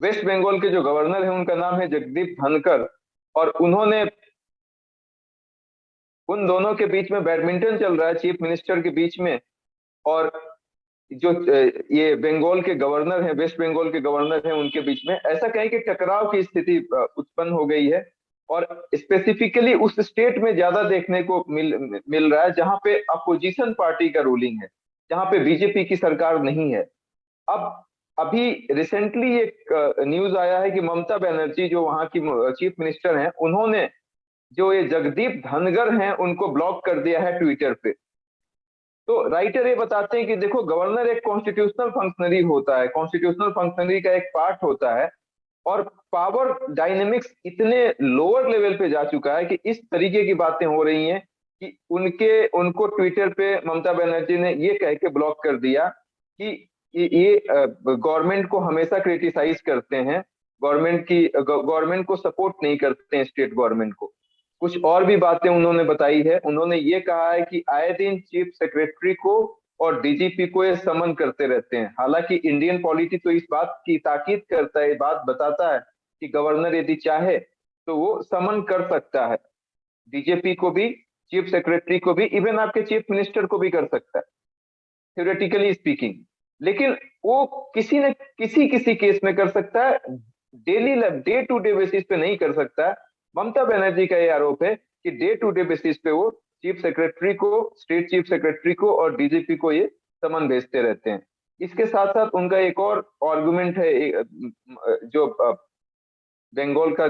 Waste Bengal के जो governor है उनका नाम है जगदीप धनखड़। और उन्होंने, उन दोनों के बीच में बैडमिंटन चल रहा है, चीफ मिनिस्टर के बीच में। और जो ये बंगाल के गवर्नर हैं, वेस्ट बंगाल के गवर्नर हैं, उनके बीच में ऐसा कहें कि टकराव की स्थिति उत्पन्न हो गई है। और स्पेसिफिकली उस स्टेट में ज्यादा देखने को मिल मिल रहा है जहां पे अपोजिशन पार्टी का रूलिंग है, जहां पे बीजेपी की सरकार नहीं है। अब अभी रिसेंटली एक न्यूज आया है कि ममता बनर्जी जो वहां की चीफ मिनिस्टर हैं, उन्होंने जो ये जगदीप धनगर हैं उनको ब्लॉक कर दिया है ट्विटर पे। तो राइटर ये बताते हैं कि देखो, गवर्नर एक कॉन्स्टिट्यूशनल फंक्शनरी होता है, कॉन्स्टिट्यूशनल फंक्शनरी का एक पार्ट होता है। और पावर डायनेमिक्स इतने लोअर लेवल पे जा चुका है कि इस तरीके की बातें हो रही हैं कि उनके उनको ट्विटर पे ममता बनर्जी ने ये कह के ब्लॉक कर दिया कि ये गवर्नमेंट को हमेशा क्रिटिसाइज करते हैं, गवर्नमेंट को सपोर्ट नहीं करते हैं, स्टेट गवर्नमेंट को। कुछ और भी बातें उन्होंने बताई है। उन्होंने ये कहा है कि आए दिन चीफ सेक्रेटरी को और डीजीपी को ये समन करते रहते हैं। हालांकि इंडियन पॉलिटी तो इस बात की ताकीद करता है, बात बताता है कि गवर्नर यदि चाहे तो वो समन कर सकता है, डीजीपी को भी, चीफ सेक्रेटरी को भी, इवन आपके चीफ मिनिस्टर को भी कर सकता है, थ्योरेटिकली स्पीकिंग। लेकिन वो किसी न किसी किसी केस में कर सकता है, daily day to day basis पे नहीं कर सकता है। ममता बनर्जी का ये आरोप है कि डे टू डे बेसिस पे वो चीफ सेक्रेटरी को, स्टेट चीफ सेक्रेटरी को और डीजीपी को ये समन भेजते रहते हैं। इसके साथ साथ उनका एक और आर्गुमेंट है, जो बंगाल का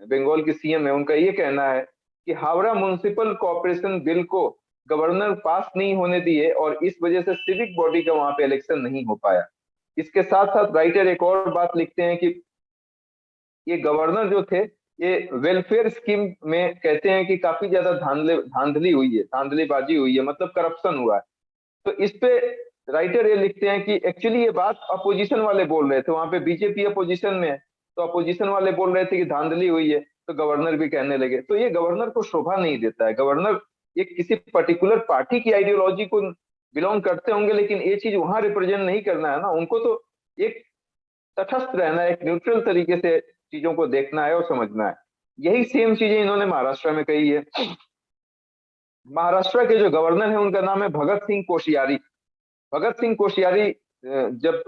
बंगाल की सीएम है, उनका ये कहना है कि हावड़ा म्युनिसिपल कॉर्पोरेशन बिल को गवर्नर पास नहीं होने दिए और इस वजह से सिविक बॉडी का वहां पे इलेक्शन नहीं हो पाया। इसके साथ साथ राइटर एक और बात लिखते हैं कि ये गवर्नर जो थे, ये वेलफेयर स्कीम में कहते हैं कि काफी ज्यादा धांधली हुई है, धांधलीबाजी हुई है, मतलब करप्शन हुआ है। तो इस पे राइटर ये लिखते हैं कि एक्चुअली ये बात अपोजिशन वाले बोल रहे थे, वहां पे बीजेपी अपोजिशन में है, तो अपोजिशन वाले बोल रहे थे कि धांधली हुई है, तो गवर्नर भी कहने लगे। तो ये गवर्नर को शोभा नहीं देता है। गवर्नर ये किसी पर्टिकुलर पार्टी की आइडियोलॉजी को बिलोंग करते होंगे, लेकिन ये चीज वहां रिप्रेजेंट नहीं करना है ना उनको। तो एक तटस्थ रहना है, एक न्यूट्रल तरीके से चीजों को देखना है और समझना है। यही सेम चीजें इन्होंने महाराष्ट्र में कही है। महाराष्ट्र के जो गवर्नर है उनका नाम है भगत सिंह कोश्यारी। भगत सिंह कोश्यारी जब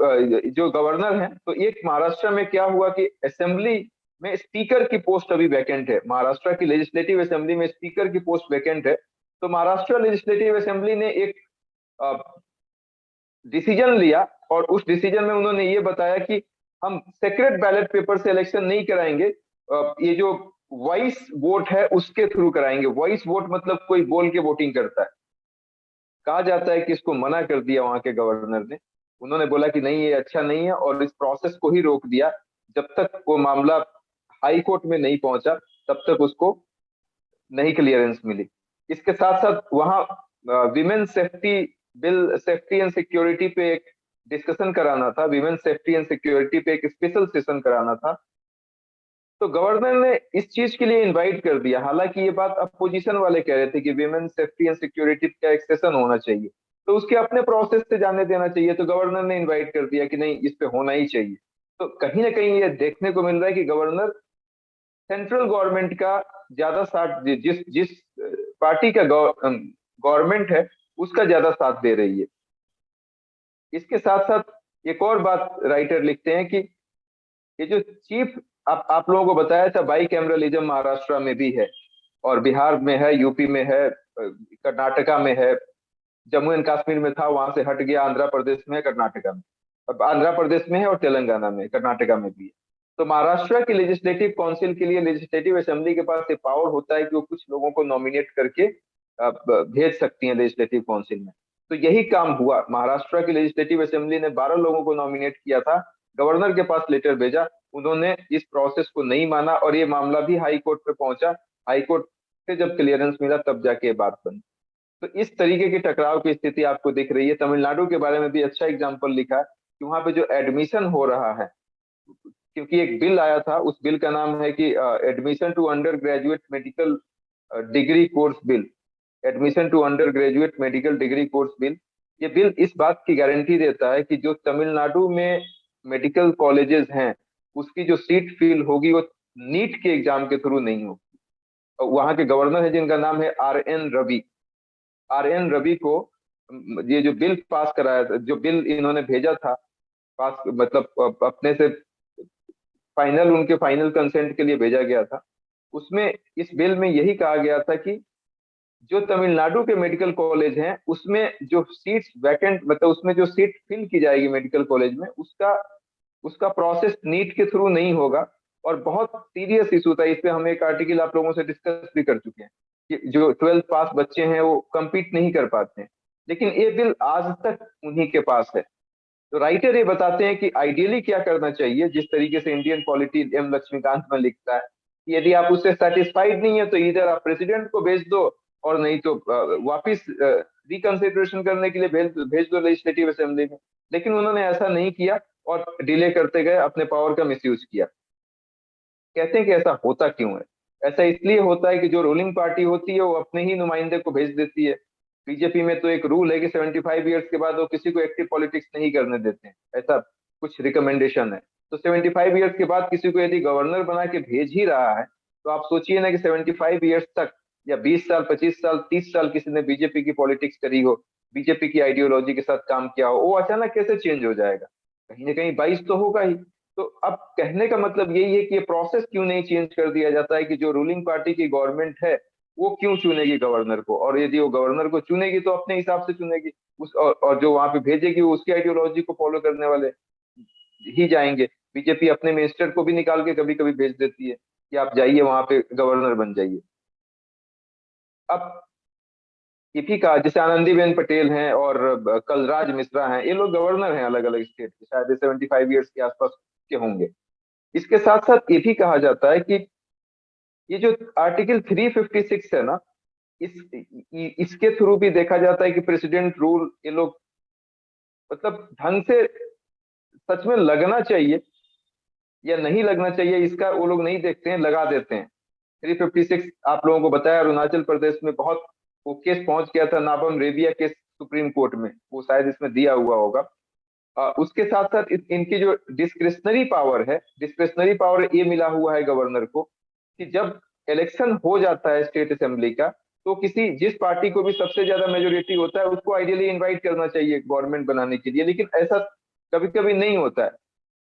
जो गवर्नर हैं, तो एक महाराष्ट्र में क्या हुआ कि असेंबली में स्पीकर की पोस्ट अभी वैकेंट है, महाराष्ट्र की लेजिस्लेटिव असेंबली में स्पीकर की पोस्ट वैकेंट है। तो महाराष्ट्र लेजिस्लेटिव असेंबली ने एक डिसीजन लिया और उस डिसीजन में उन्होंने ये बताया कि हम सेक्रेट बैलेट पेपर से इलेक्शन नहीं कराएंगे, ये जो वॉइस वोट है उसके थ्रू कराएंगे। वॉइस वोट मतलब कोई बोल के वोटिंग करता है। कहा जाता है कि इसको मना कर दिया वहां के गवर्नर ने। उन्होंने बोला कि नहीं, ये अच्छा नहीं है, और इस प्रोसेस को ही रोक दिया। जब तक वो मामला हाई कोर्ट में नहीं पहुंचा तब तक उसको नहीं क्लियरेंस मिली। इसके साथ साथ वहां women safety bill, safety and security पे एक डिस्कशन कराना था, विमेन सेफ्टी एंड सिक्योरिटी पे एक स्पेशल सेशन कराना था। तो गवर्नर ने इस चीज के लिए इनवाइट कर दिया। हालांकि ये बात अपोजिशन वाले कह रहे थे कि विमेन सेफ्टी एंड सिक्योरिटी का एक सेशन होना चाहिए, तो उसके अपने प्रोसेस से जाने देना चाहिए। तो गवर्नर ने इनवाइट कर दिया कि नहीं, इस पे होना ही चाहिए। तो कहीं ना कहीं ये देखने को मिल रहा है कि गवर्नर सेंट्रल गवर्नमेंट का ज्यादा साथ, जिस जिस पार्टी का गवर्नमेंट है उसका ज्यादा साथ दे रही है। इसके साथ साथ एक और बात राइटर लिखते हैं कि ये जो चीफ, आप लोगों को बताया था बाई कैमरलिज्म महाराष्ट्र में भी है, और बिहार में है, यूपी में है, कर्नाटका में है, जम्मू एंड कश्मीर में था, वहां से हट गया, आंध्र प्रदेश में है, कर्नाटका में, अब आंध्र प्रदेश में है और तेलंगाना में, कर्नाटका में भी है। तो महाराष्ट्र की लेजिस्लेटिव काउंसिल के लिए, लेजिस्लेटिव असेंबली के पास ये पावर होता है कि वो कुछ लोगों को नॉमिनेट करके भेज सकती है लेजिस्लेटिव काउंसिल में। तो यही काम हुआ, महाराष्ट्र की लेजिस्लेटिव असेंबली ने 12 लोगों को नॉमिनेट किया था, गवर्नर के पास लेटर भेजा, उन्होंने इस प्रोसेस को नहीं माना और ये मामला भी हाई कोर्ट पे पहुंचा। हाई कोर्ट से जब क्लियरेंस मिला तब जाके ये बात बनी। तो इस तरीके की टकराव की स्थिति आपको दिख रही है। तमिलनाडु के बारे में भी अच्छा एग्जाम्पल लिखा है कि वहां पे जो एडमिशन हो रहा है, क्योंकि एक बिल आया था, उस बिल का नाम है कि admission to undergraduate medical degree course bill, admission to undergraduate medical degree course bill. ये बिल इस बात की गारंटी देता है कि जो तमिलनाडु में मेडिकल कॉलेजेस हैं उसकी जो सीट फिल होगी वो नीट के एग्जाम के थ्रू नहीं होगी। वहां के गवर्नर है जिनका नाम है RN रवि। RN रवि को ये जो बिल पास कराया था, जो बिल इन्होंने भेजा था पास, मतलब अपने से फाइनल, उनके फाइनल कंसेंट के लिए भेजा गया था। उसमें इस बिल में यही कहा गया था कि जो तमिलनाडु के मेडिकल कॉलेज हैं उसमें जो सीट्स वैकेंट, मतलब उसमें जो सीट फिल की जाएगी मेडिकल कॉलेज में, उसका उसका प्रोसेस नीट के थ्रू नहीं होगा। और बहुत सीरियस इशू था इस पे, हम एक आर्टिकल आप लोगों से डिस्कस भी कर चुके हैं कि जो 12th पास बच्चे हैं वो compete नहीं कर पाते हैं। लेकिन ये बिल आज तक उन्हीं के पास है। तो राइटर ये बताते हैं कि आइडियली क्या करना चाहिए, जिस तरीके से इंडियन पॉलिटी M लक्ष्मीकांत में लिखता है कि यदि आप उससे सेटिस्फाइड नहीं है तो इधर आप प्रेसिडेंट को भेज दो, और नहीं तो वापिस रिकंसिडरेशन करने के लिए भेज भेज दो लेजिस्लेटिव असेंबली में। लेकिन उन्होंने ऐसा नहीं किया और डिले करते गए, अपने पावर का मिसयूज किया। कहते हैं कि ऐसा होता क्यों है? ऐसा इसलिए होता है कि जो रूलिंग पार्टी होती है वो अपने ही नुमाइंदे को भेज देती है। बीजेपी में तो एक रूल है कि 75 ईयर्स के बाद वो किसी को एक्टिव पॉलिटिक्स नहीं करने देते हैं, ऐसा कुछ रिकमेंडेशन है। तो 75 ईयर्स के बाद किसी को यदि गवर्नर बना के भेज ही रहा है, तो आप सोचिए ना कि 75 ईयर्स तक, या 20 साल, 25 साल, 30 साल किसी ने बीजेपी की पॉलिटिक्स करी हो, बीजेपी की आइडियोलॉजी के साथ काम किया हो, वो अचानक कैसे चेंज हो जाएगा? कहीं ना कहीं बाइस तो होगा ही। तो अब कहने का मतलब यही है कि ये प्रोसेस क्यों नहीं चेंज कर दिया जाता है कि जो रूलिंग पार्टी की गवर्नमेंट है वो क्यों चुनेगी गवर्नर को, और यदि वो गवर्नर को चुनेगी तो अपने हिसाब से चुनेगी उस, और जो वहां पे भेजेगी वो उसकी आइडियोलॉजी को फॉलो करने वाले ही जाएंगे। बीजेपी अपने मिनिस्टर को भी निकाल के कभी कभी भेज देती है कि आप जाइए वहां पे गवर्नर बन जाइए। अब इसी का जैसे आनंदीबेन पटेल हैं और कलराज मिश्रा हैं, ये लोग गवर्नर हैं अलग अलग स्टेट के, शायद 75 ईयर्स के आसपास के होंगे। इसके साथ साथ ये भी कहा जाता है कि ये जो आर्टिकल 356 है ना, इस इसके थ्रू भी देखा जाता है कि प्रेसिडेंट रूल ये लोग, मतलब ढंग से सच में लगना चाहिए या नहीं लगना चाहिए इसका वो लोग नहीं देखते हैं, लगा देते हैं। 356 आप लोगों को बताया, अरुणाचल प्रदेश में बहुत वो केस पहुंच गया था, Nabam Rebia case supreme court में, वो शायद इसमें दिया हुआ होगा। उसके साथ साथ इनकी जो डिस्क्रिशनरी पावर है, डिस्क्रिशनरी पावर ये मिला हुआ है गवर्नर को कि जब इलेक्शन हो जाता है स्टेट असेंबली का, तो किसी जिस पार्टी को भी सबसे ज्यादा मेजोरिटी होता है उसको आइडियली इनवाइट करना चाहिए गवर्नमेंट बनाने के लिए। लेकिन ऐसा कभी कभी नहीं होता है।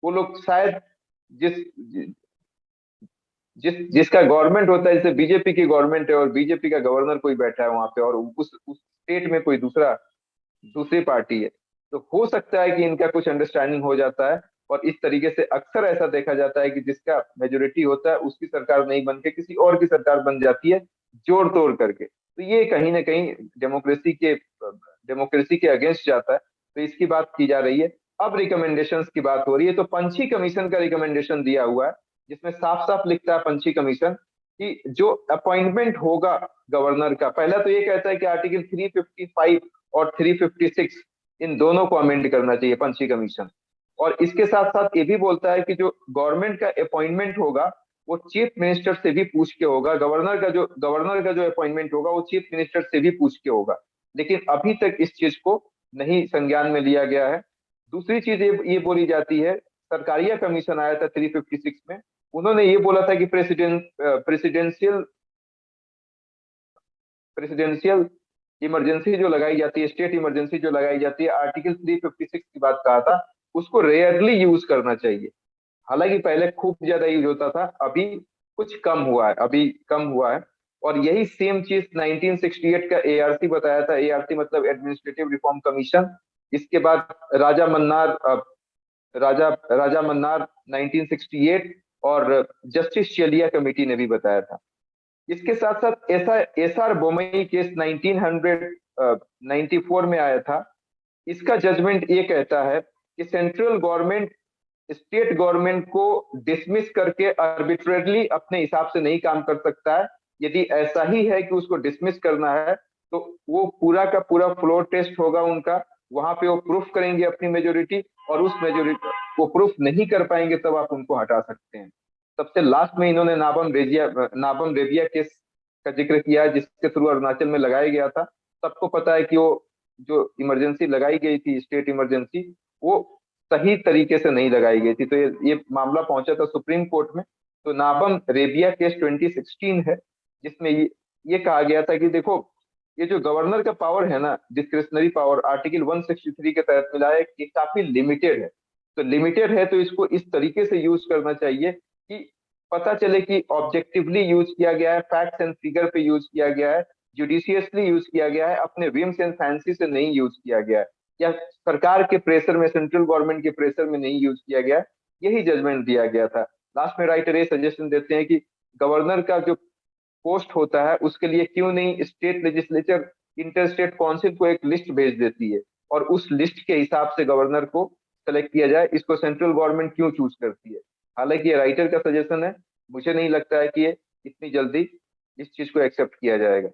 वो लोग शायद जिस जिसका गवर्नमेंट होता है, जैसे बीजेपी की गवर्नमेंट है और बीजेपी का गवर्नर कोई बैठा है वहां पे, और उस स्टेट में कोई दूसरी पार्टी है, तो हो सकता है कि इनका कुछ अंडरस्टैंडिंग हो जाता है। और इस तरीके से अक्सर ऐसा देखा जाता है कि जिसका मेजोरिटी होता है उसकी सरकार नहीं बन के किसी और की सरकार बन जाती है, जोड़ तोड़ करके। तो ये कहीं ना कहीं डेमोक्रेसी के अगेंस्ट जाता है। तो इसकी बात की जा रही है। अब रिकमेंडेशंस की बात हो रही है, तो पंछी कमीशन का रिकमेंडेशन दिया हुआ है, जिसमें साफ साफ लिखता है पंछी कमीशन कि जो अपॉइंटमेंट होगा गवर्नर का, पहला तो ये कहता है कि आर्टिकल 355 और 356 इन दोनों को अमेंड करना चाहिए पंछी कमीशन। और इसके साथ साथ ये भी बोलता है कि जो गवर्नमेंट का अपॉइंटमेंट होगा वो चीफ मिनिस्टर से भी पूछ के होगा, गवर्नर का जो अपॉइंटमेंट होगा वो चीफ मिनिस्टर से भी पूछ के होगा। लेकिन अभी तक इस चीज को नहीं संज्ञान में लिया गया है। दूसरी चीज ये बोली जाती है, सरकारिया कमीशन आया था 356 में, उन्होंने ये बोला था कि प्रेसिडेंशियल प्रेसिडेंशियल इमरजेंसी जो लगाई जाती है, स्टेट इमरजेंसी जो लगाई जाती है, आर्टिकल 356 की बात कहा था, उसको रेयरली यूज करना चाहिए। हालांकि पहले खूब ज्यादा यूज होता था, अभी कुछ कम हुआ है, अभी कम हुआ है। और यही सेम चीज 1968 का ARC बताया था। ARC मतलब एडमिनिस्ट्रेटिव रिफॉर्म कमीशन। इसके बाद राजा मन्नार राजा राजा मन्नार 1968 और जस्टिस चेलिया कमेटी ने भी बताया था। इसके साथ साथ एसआर बोमई केस 1994 में आया था। इसका जजमेंट ये कहता है कि सेंट्रल गवर्नमेंट स्टेट गवर्नमेंट को डिसमिस करके आर्बिट्रेरली अपने हिसाब से नहीं काम कर सकता है। यदि ऐसा ही है कि उसको डिसमिस करना है, तो वो पूरा का पूरा फ्लोर टेस्ट होगा उनका, वहां पे वो प्रूफ करेंगे अपनी मेजोरिटी, और उस मेजोरिटी वो प्रूफ नहीं कर पाएंगे तब आप उनको हटा सकते हैं। सबसे लास्ट में इन्होंने नाबम रेबिया केस का जिक्र किया है, जिसके थ्रू अरुणाचल में लगाया गया था। सबको पता है कि वो जो इमरजेंसी लगाई गई थी, स्टेट इमरजेंसी, वो सही तरीके से नहीं लगाई गई थी। तो ये मामला पहुंचा था सुप्रीम कोर्ट में। तो नाबम रेबिया केस 2016 है, जिसमें ये कहा गया था कि देखो, ये जो गवर्नर का पावर है ना, डिस्क्रिशनरी पावर, आर्टिकल 163 के तहत मिला है, कि काफी लिमिटेड है। तो लिमिटेड है तो इसको इस तरीके से यूज करना चाहिए कि पता चले कि ऑब्जेक्टिवली यूज किया गया है, फैक्ट्स एंड फिगर पे यूज किया गया है, जुडिशियसली यूज किया गया है, अपने विम्स एंड फैंसी से नहीं यूज किया गया है, या सरकार के प्रेशर में, सेंट्रल गवर्नमेंट के प्रेशर में नहीं यूज किया गया। यही जजमेंट दिया गया था। लास्ट में राइटर ये सजेशन देते हैं कि गवर्नर का जो पोस्ट होता है उसके लिए क्यों नहीं state legislature inter state council को एक लिस्ट भेज देती है, और उस लिस्ट के हिसाब से गवर्नर को सेलेक्ट किया जाए। इसको सेंट्रल गवर्नमेंट क्यों चूज करती है? हालांकि ये राइटर का सजेशन है, मुझे नहीं लगता है कि ये इतनी जल्दी इस चीज को एक्सेप्ट किया जाएगा।